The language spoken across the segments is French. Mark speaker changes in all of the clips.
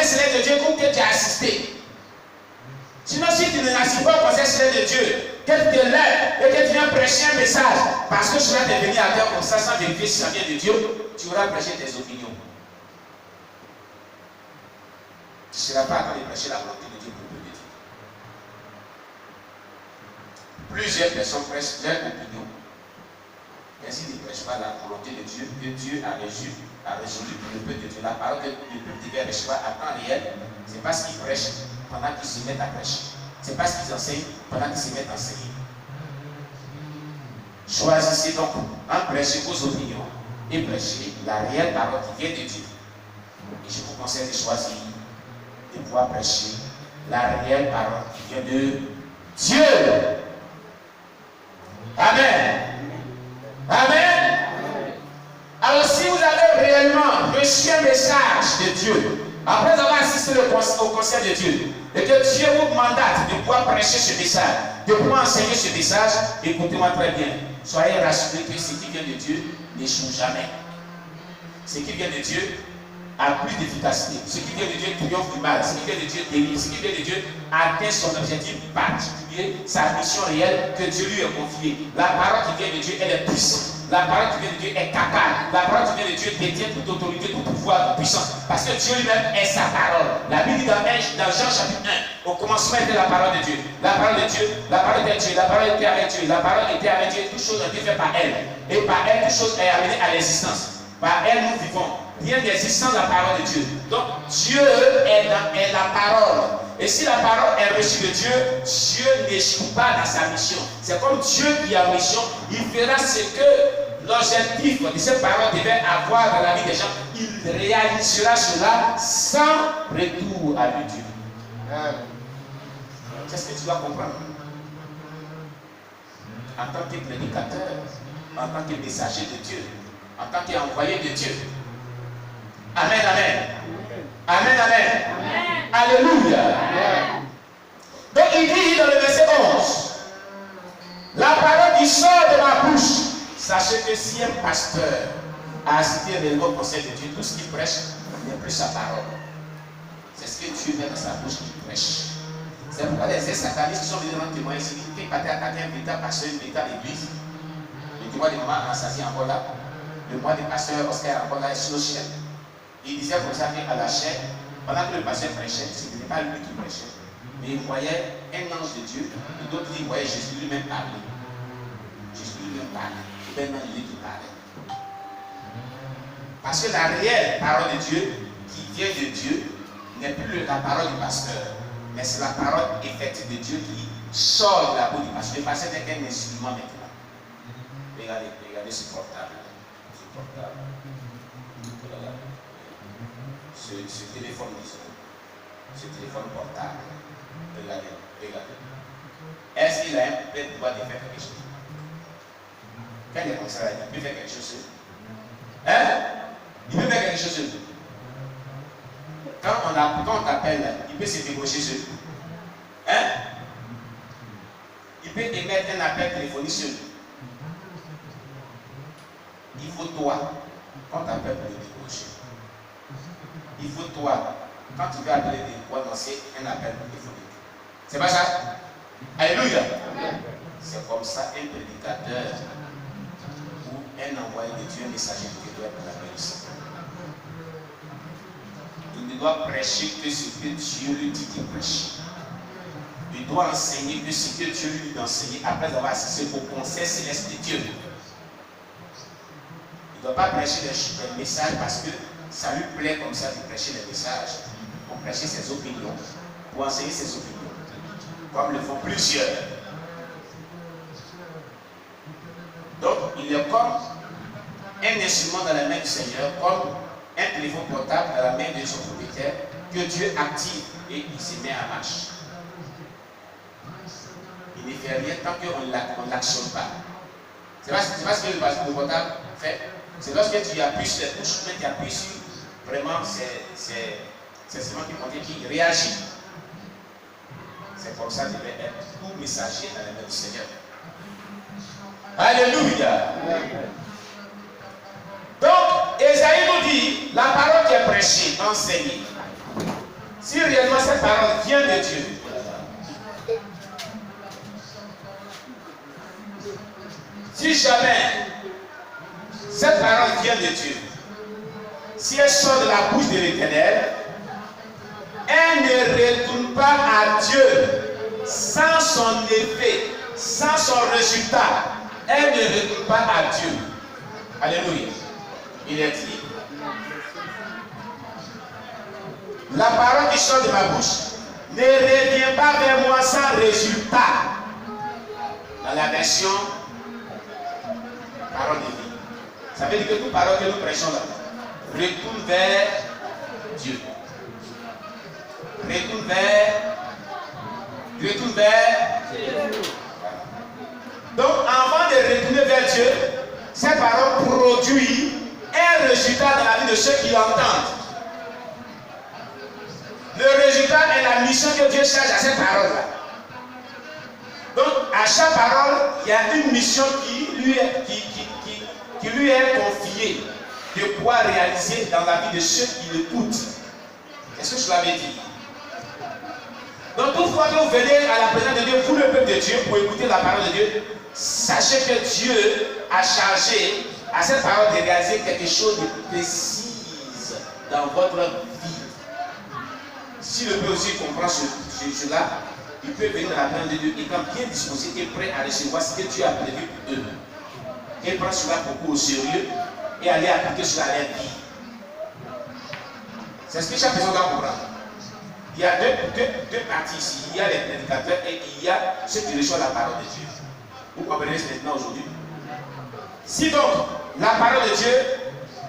Speaker 1: céleste de Dieu que tu as assisté. Sinon, si tu n'assistes pas au conseil céleste de Dieu, que tu te lèves et que tu viens prêcher un message, parce que cela t'est venu à cœur comme ça, sans vérifier si ça vient de Dieu, tu auras prêché tes opinions. Tu ne seras pas en train de prêcher la volonté de Dieu pour le peuple de Dieu. Plusieurs personnes prêchent leur opinion. Mais s'ils ne prêchent pas la volonté de Dieu, que Dieu a résolu pour le peuple de Dieu, la parole que le peuple devait recevoir à temps réel, c'est pas ce qu'ils prêchent pendant qu'ils se mettent à prêcher. C'est pas ce qu'ils enseignent pendant qu'ils se mettent à enseigner. Choisissez donc en prêcher vos opinions et prêcher la réelle parole qui vient de Dieu. Et je vous conseille de choisir de pouvoir prêcher la réelle parole qui vient de Dieu. Amen. Amen. Alors si vous avez réellement reçu un message de Dieu, après avoir assisté au conseil de Dieu, et que Dieu vous mandate de pouvoir prêcher ce message, de pouvoir enseigner ce message, écoutez-moi très bien. Soyez rassurés que ce qui vient de Dieu n'échoue jamais. Ce qui vient de Dieu a plus d'efficacité. Ce qui vient de Dieu triomphe du mal. Ce qui vient de Dieu délivre. Ce qui vient de Dieu atteint son objectif particulier, sa mission réelle que Dieu lui a confiée. La parole qui vient de Dieu, elle est puissante. La parole qui vient de Dieu est capable. La parole qui vient de Dieu détient toute autorité, toute pouvoir, toute puissance. Parce que Dieu lui-même est sa parole. La Bible dit dans Jean chapitre 1, au commencement était la parole de Dieu. La parole de Dieu, la parole était Dieu, la parole était avec Dieu, la parole était avec Dieu, toutes choses ont été faites par elle. Et par elle, toutes choses sont amenées à l'existence. Par elle, nous vivons. Rien n'existe sans la parole de Dieu. Donc, Dieu est la parole. Et si la parole est reçue de Dieu, Dieu n'échoue pas dans sa mission. C'est comme Dieu qui a mission. Il fera ce que l'objectif de cette parole devait avoir dans la vie des gens. Il réalisera cela sans retour à lui Dieu. C'est ce que tu dois comprendre. En tant que prédicateur, en tant que messager de Dieu, en tant qu'envoyé de Dieu. Amen, amen. Amen, amen. Amen. Alléluia. Amen. Donc il dit dans le verset 11, la parole qui sort de ma bouche, sachez que si un pasteur a assisté réellement au conseil de Dieu, tout ce qu'il prêche n'est plus sa parole. C'est ce que Dieu met dans sa bouche qu'il prêche. C'est pourquoi les satanistes qui sont venus rendre témoin ici, qui partaient attaquer un véritable pasteur, une véritable église. Le témoin de maman Anastasie encore là, le mois du pasteur Oscar encore là, sur le chien. Il disait comme ça qu'à la chair, pendant que le pasteur prêchait, ce n'était pas lui qui prêchait, mais il voyait un ange de Dieu, et d'autres il voyait Jésus lui-même parler. Jésus lui-même parlait, et maintenant il qui parlait. Parce que la réelle parole de Dieu, qui vient de Dieu, n'est plus la parole du pasteur, mais c'est la parole effective de Dieu qui sort de la bouche du pasteur. Le pasteur n'est qu'un instrument maintenant. Regardez ce portable. Ce portable. Ce téléphone, ce téléphone portable. Regardez. Est-ce qu'il a un plein pouvoir de faire quelque chose? Quand il est comme ça, il peut faire quelque chose. Hein? Il peut faire quelque chose. Quand on t'appelle, il peut se débaucher sur lui. Hein? Il peut émettre un appel téléphonique sur lui. Il faut toi, quand on t'appelle pour le débaucher. Il faut toi, quand tu veux appeler pour annoncer un appel téléphonique. C'est pas ça? Alléluia. C'est comme ça un prédicateur ou un envoyé de Dieu, un messager de Dieu doit être la réussite. Il ne doit prêcher que ce que Dieu lui dit qu'il prêche. Il doit enseigner que ce que Dieu lui dit d'enseigner après avoir assisté au conseil céleste de Dieu. Il ne doit pas prêcher des messages parce que ça lui plaît comme ça de prêcher des messages, pour prêcher ses opinions, pour enseigner ses opinions, comme le font plusieurs. Donc, il est comme un instrument dans la main du Seigneur, comme un téléphone portable dans la main de son propriétaire, que Dieu active et il se met en marche. Il ne fait rien tant qu'on ne l'actionne pas. C'est pas ce que le portable fait. C'est lorsque tu appuies sur les touches, mais tu appuies sur vraiment, c'est seulement qui réagit. C'est comme ça que tu devais être tout messager dans la main du Seigneur. Alléluia. Donc, Esaïe nous dit, la parole qui est prêchée, enseignée, Si réellement cette parole vient de Dieu, si jamais cette parole vient de Dieu, si elle sort de la bouche de l'Éternel, elle ne retourne pas à Dieu sans son effet, sans son résultat. Elle ne retourne pas à Dieu. Alléluia. Il est dit, la parole qui sort de ma bouche ne revient pas vers moi sans résultat. Dans la version parole de vie. Ça veut dire que toute parole que nous prêchons là retourne vers Dieu. Retourne vers Dieu. Donc, avant de retourner vers Dieu, cette parole produit un résultat dans la vie de ceux qui l'entendent. Le résultat est la mission que Dieu charge à cette parole-là. Donc, à chaque parole, il y a une mission qui lui est confiée de pouvoir réaliser dans la vie de ceux qui l'écoutent. Est-ce que je l'avais dit? Donc, toutefois que vous venez à la présence de Dieu, vous le peuple de Dieu, pour écouter la parole de Dieu, sachez que Dieu a chargé à cette parole de réaliser quelque chose de précis dans votre vie. Si le peuple aussi comprend cela, il peut venir à la présence de Dieu et quand bien disposé et prêt à recevoir ce que Dieu a prévu pour eux. Et prendre cela beaucoup au sérieux et aller appliquer cela à leur vie. C'est ce que chaque personne doit comprendre. Il y a deux parties ici. Il y a les prédicateurs et il y a ceux qui reçoivent la parole de Dieu. Vous comprenez maintenant aujourd'hui? Si donc la parole de Dieu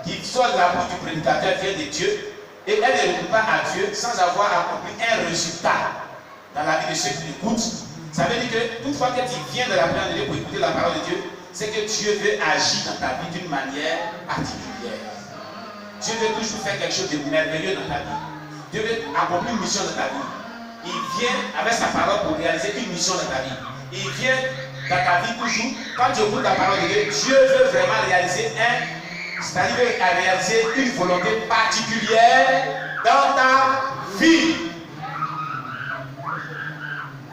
Speaker 1: qui sort de la bouche du prédicateur vient de Dieu et elle ne retourne pas à Dieu sans avoir accompli un résultat dans la vie de ceux qui l'écoutent, ça veut dire que toutefois que tu viens de la présence de Dieu pour écouter la parole de Dieu, c'est que Dieu veut agir dans ta vie d'une manière particulière. Dieu veut toujours faire quelque chose de merveilleux dans ta vie. Dieu veut accomplir une mission dans ta vie. Il vient avec sa parole pour réaliser une mission dans ta vie. Il vient dans ta vie toujours. Quand tu écoutes la parole de Dieu, Dieu veut vraiment réaliser c'est-à-dire à réaliser une volonté particulière dans ta vie.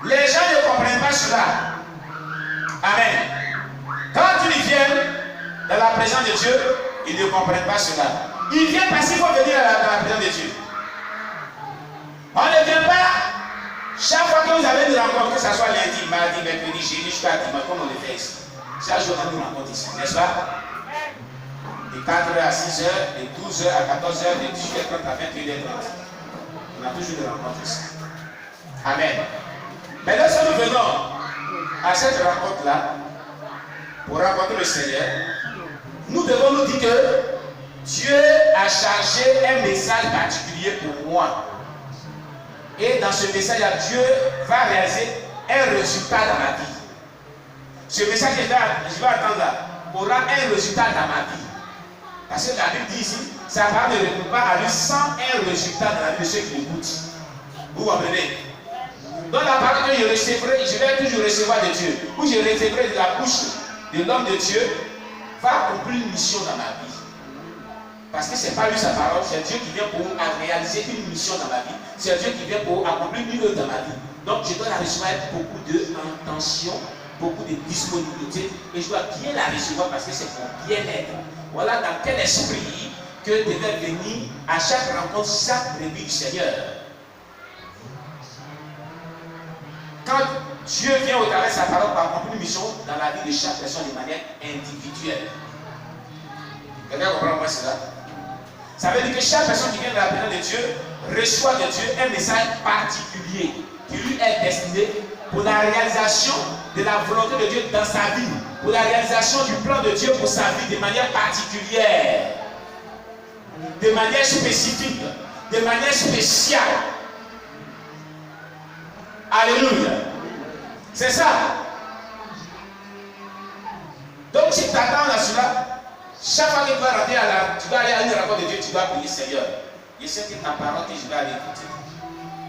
Speaker 1: Les gens ne comprennent pas cela. Amen. Quand ils viennent dans la présence de Dieu, ils ne comprennent pas cela. Ils viennent parce qu'il faut venir dans la présence de Dieu. On ne vient pas chaque fois que vous avez une rencontre, que ce soit lundi, mardi, mercredi, jeudi, jusqu'à dimanche, comme on le fait ici. Chaque jour, on a une rencontre ici, n'est-ce pas? De 4h à 6h, de 12h à 14h, de 18h30 à 21h30. On a toujours des rencontres ici. Amen. Mais lorsque nous venons à cette rencontre-là, pour rencontrer le Seigneur, nous devons nous dire que Dieu a chargé un message particulier pour moi. Et dans ce message, Dieu va réaliser un résultat dans ma vie. Ce message que je vais attendre là aura un résultat dans ma vie. Parce que la Bible dit ici, sa parole ne retourne pas à lui sans un résultat dans la vie de ceux qui l'écoutent. Vous comprenez? Donc la parole que je recevrai, je vais toujours recevoir de Dieu. Ou je recevrai de la bouche de l'homme de Dieu, va accomplir une mission dans ma vie. Parce que ce n'est pas lui sa parole, c'est Dieu qui vient pour réaliser une mission dans ma vie. C'est Dieu qui vient pour accomplir une œuvre dans ma vie. Donc je dois la recevoir avec beaucoup d'intention, beaucoup de disponibilité. Et je dois bien la recevoir parce que c'est pour bien-être. Voilà dans quel esprit que devait venir à chaque rencontre, chaque brebis du Seigneur. Quand Dieu vient au travers de sa parole pour accomplir une mission dans la vie de chaque personne de manière individuelle. Quelqu'un comprend moi cela? Ça veut dire que chaque personne qui vient de la présence de Dieu reçoit de Dieu un message particulier qui lui est destiné pour la réalisation de la volonté de Dieu dans sa vie, pour la réalisation du plan de Dieu pour sa vie de manière particulière, de manière spécifique, de manière spéciale. Alléluia. C'est ça. Donc si tu t'attends à cela, chaque fois que tu vas rentrer tu dois aller à une rencontre de Dieu, tu dois prier, Seigneur. Je sais que ta parole que je vais aller écouter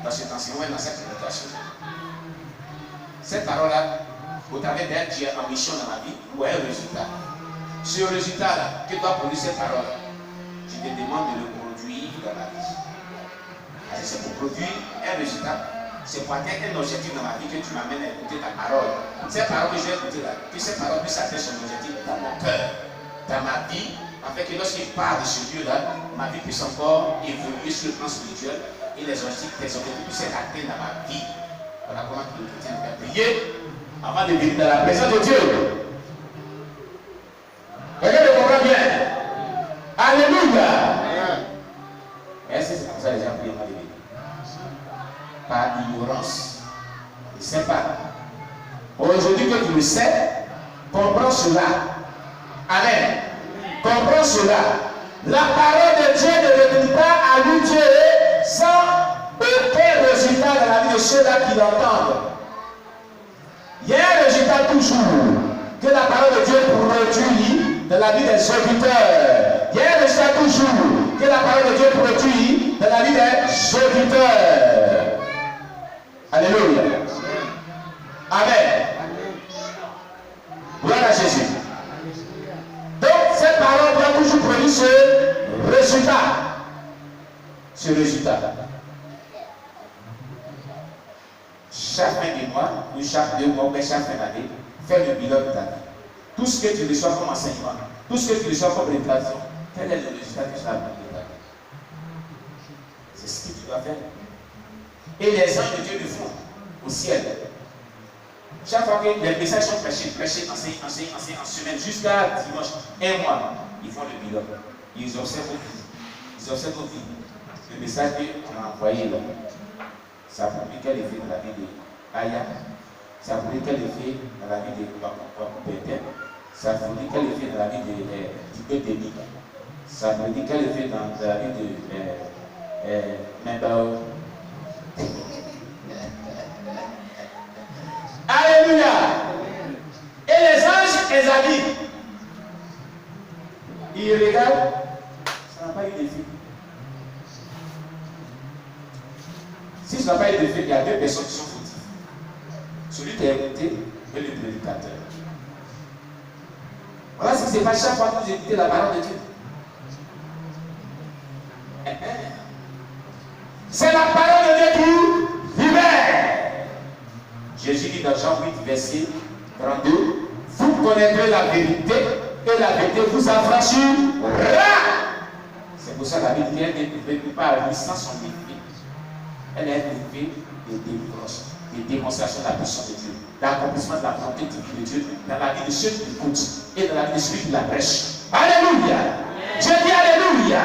Speaker 1: dans cet enseignement, dans cette prédication. Cette parole-là, au travers d'elle, tu es en mission dans ma vie, ou un résultat. Ce résultat-là, que doit produire cette parole, je te demande de le produire dans ma vie. Parce que ce n'est pour produire un résultat, c'est pour atteindre un objectif dans ma vie que tu m'amènes à écouter ta parole. Ces paroles que je vais écouter là, que ces paroles puissent atteindre son objectif dans mon cœur, dans ma vie, afin que lorsqu'il parle de ce Dieu-là, ma vie puisse encore évoluer sur le plan spirituel et les objectifs puissent être atteints dans ma vie. Voilà comment le chrétien doit prier avant de venir dans la présence de Dieu. Regardez, le comprend bien. Alléluia. Est-ce que c'est comme ça que les gens prient dans l'église? Par ignorance. Ils ne savent pas. Aujourd'hui que tu le sais, comprends cela. Amen. Comprends cela. La parole de Dieu ne retourne pas à lui Dieu sans aucun résultat dans la vie de ceux-là qui l'entendent. Il y a un résultat toujours que la parole de Dieu produit dans la vie des serviteurs. Il y a un résultat toujours que la parole de Dieu produit dans la vie des serviteurs. Alléluia. Amen. Gloire à Jésus. Donc, cette parole doit toujours produire ce résultat. Ce résultat. Chaque fin du mois, ou chaque 2 mois, ou chaque fin d'année, fais le bilan de ta vie. Tout ce que tu reçois comme enseignement, tout ce que tu reçois comme révélation, quel est le résultat que tu as amené de ta vie? C'est ce que tu dois faire. Et les anges de Dieu le font au ciel. Chaque fois que les messages sont prêchés, enseignés en semaine, jusqu'à dimanche, 1 mois, ils font le bilan. Ils observent vos vies. Ils observent vos vies. Le message qu'on a envoyé là, ça a produit quel effet dans la vie de Aya? Ça a produit quel effet dans la vie de Pétain? Ça a produit quel effet dans la vie de Béténi? Ça a produit quel effet dans la vie de Membao? Alléluia. Et les anges examinent. Ils regardent. Ça n'a pas eu d'effet. Si ça n'a pas eu d'effet, il y a 2 personnes qui sont fautives. Celui qui est écouté et le prédicateur. Voilà ce qui se passe chaque fois que vous écoutez la parole de Dieu. C'est la parole de Dieu qui libère. Jésus dit dans Jean 8, verset 32, vous connaîtrez la vérité et la vérité vous affranchira. C'est pour ça que la Bible dit qu'elle ne peut pas agir sans son effet. Elle est un effet de délivrance, de démonstration de la puissance de Dieu, d'accomplissement de la volonté divine de Dieu dans la vie de ceux qui l'écoutent et dans la vie de celui qui la prêche. Alléluia. Je dis Alléluia.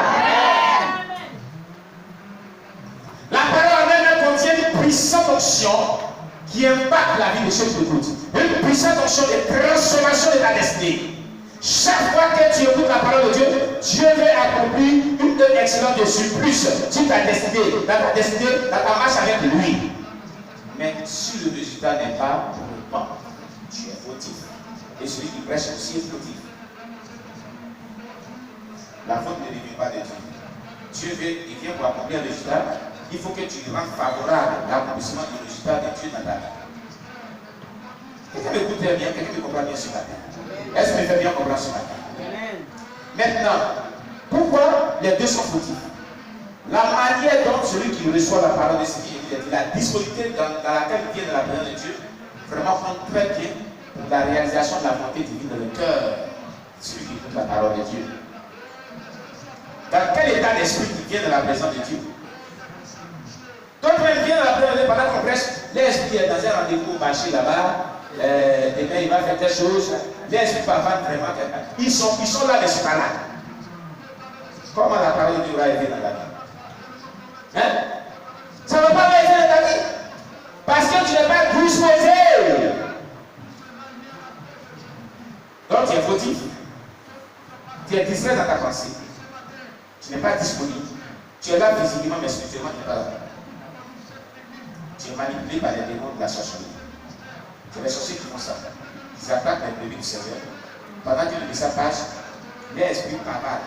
Speaker 1: La parole même contient une puissante onction qui impacte la vie de ceux qui l'écoutent. Une puissante onction de transformation de ta destinée. Chaque fois que tu écoutes la parole de Dieu, Dieu veut accomplir une œuvre excellente de surplus sur ta destinée, dans ta marche avec lui. Mais si le résultat n'est pas bon, tu es fautif. Et celui qui prêche aussi est fautif. La faute ne vient pas de Dieu. Dieu veut, il vient pour accomplir le résultat. Il faut que tu rendes favorable à l'accomplissement du résultat de Dieu dans ta vie. Quelqu'un m'écoute bien, quelqu'un me comprend bien ce matin. Est-ce que me fait bien comprendre ce matin? Maintenant, pourquoi les deux sont fautifs? La manière dont celui qui reçoit la parole de ce qui est dit, la disponibilité dans laquelle il vient de la présence de Dieu, vraiment compte très bien pour la réalisation de la volonté divine dans le cœur de celui qui écoute la parole de Dieu. Dans quel état d'esprit il vient de la présence de Dieu? Quand on vient dans la présence de Dieu, pendant qu'on prêche, l'esprit est dans un rendez-vous au marché là-bas, demain il va faire telle chose, l'esprit va faire vraiment quelqu'un. Ils sont là, les malades. Comment la parole de Dieu va aider dans la vie? Hein? Ça ne va pas aider dans ta vie. Parce que tu n'es pas disposé. Donc tu es fautif. Tu es distrait dans ta pensée. Tu n'es pas disponible. Tu es là physiquement, mais spirituellement, tu n'es pas là. Tu es manipulé par les démons de la sorcellerie. C'est les sorciers qui font ça. Ils attaquent les bébés du Seigneur. Pendant que le message passe, l'esprit parle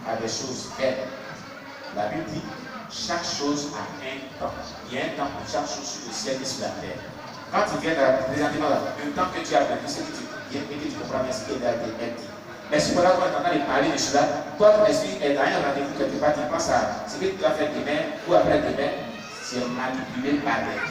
Speaker 1: à des choses belles. La Bible dit chaque chose a un temps. Il y a un temps pour chaque chose sur le ciel et sur la terre. Quand tu viens de la présentement, le temps que tu as vécu, c'est que tu viens et que tu comprends bien ce qui est dit. Mais si voilà, quand tu entends parler de cela, toi, ton esprit est dans un rendez-vous quelque part, tu penses à ce que tu dois faire demain ou après-demain, c'est manipulé par des